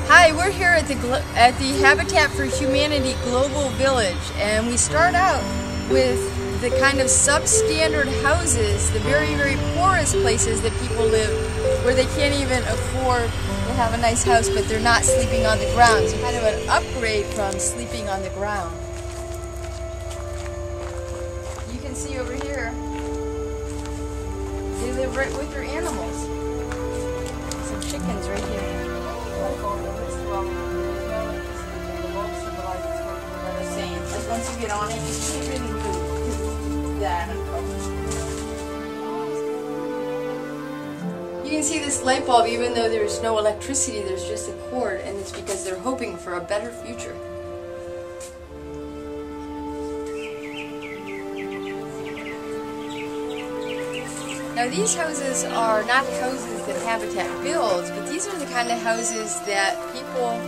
Hi, we're here at the Habitat for Humanity Global Village, and we start out with the kind of substandard houses, the very, very poorest places that people live, where they can't even afford to have a nice house, but they're not sleeping on the ground. So kind of an upgrade from sleeping on the ground. You can see over here, they live right with their animals. Some chickens right here. Like once you get on it, you can't really move that. You can see this light bulb, even though there's no electricity, there's just a cord, and it's because they're hoping for a better future. Now these houses are not houses that Habitat builds, but these are the kind of houses that people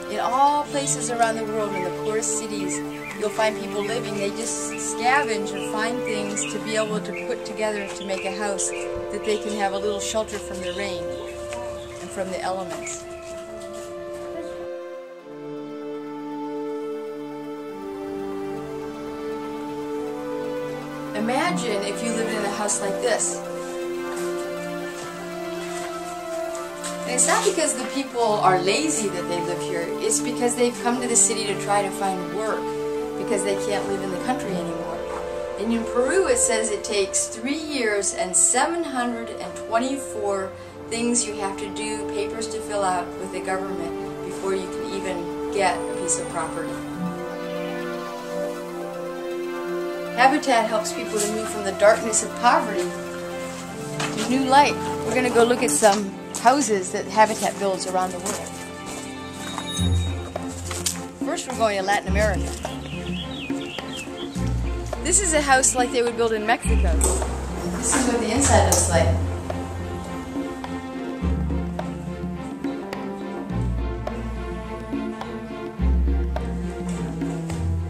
in all places around the world, in the poorest cities, you'll find people living. They just scavenge and find things to be able to put together to make a house that they can have a little shelter from the rain and from the elements. Imagine if you lived in a house like this. And it's not because the people are lazy that they live here, it's because they've come to the city to try to find work, because they can't live in the country anymore. And in Peru it says it takes 3 years and 724 things you have to do, papers to fill out with the government before you can even get a piece of property. Habitat helps people to move from the darkness of poverty to new light. We're going to go look at some houses that Habitat builds around the world. First we're going to Latin America. This is a house like they would build in Mexico. This is what the inside looks like.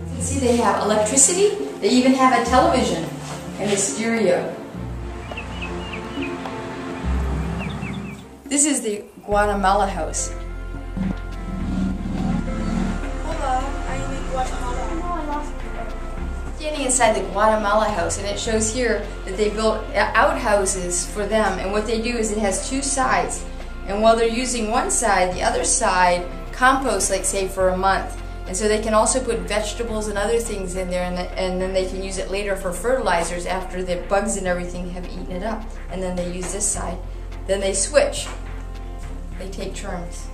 You can see they have electricity, they even have a television and a stereo. This is the Guatemala house. Hello, I'm in Guatemala. Oh, I lost it. Standing inside the Guatemala house, and it shows here that they built outhouses for them, and what they do is it has two sides, and while they're using one side, the other side composts, like say for a month, and so they can also put vegetables and other things in there, and then they can use it later for fertilizers after the bugs and everything have eaten it up, and then they use this side. Then they switch. They take turns.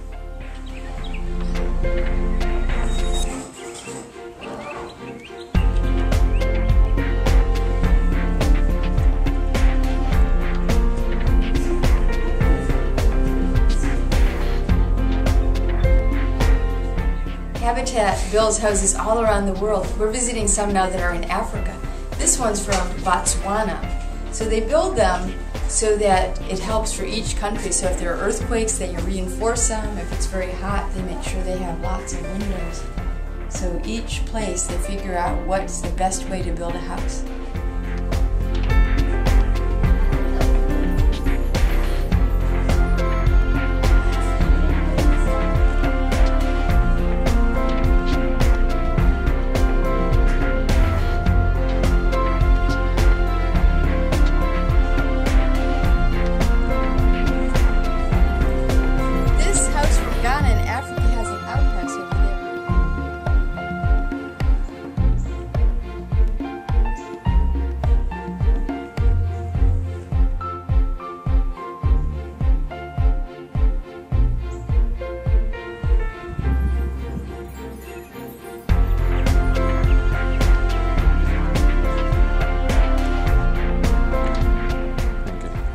Habitat builds houses all around the world. We're visiting some now that are in Africa. This one's from Botswana. So they build them so that it helps for each country. So if there are earthquakes, they reinforce them. If it's very hot, they make sure they have lots of windows. So each place, they figure out what's the best way to build a house.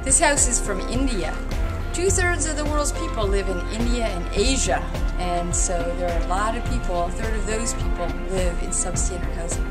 This house is from India. 2/3 of the world's people live in India and Asia, and so there are a lot of people, 1/3 of those people live in substandard housing.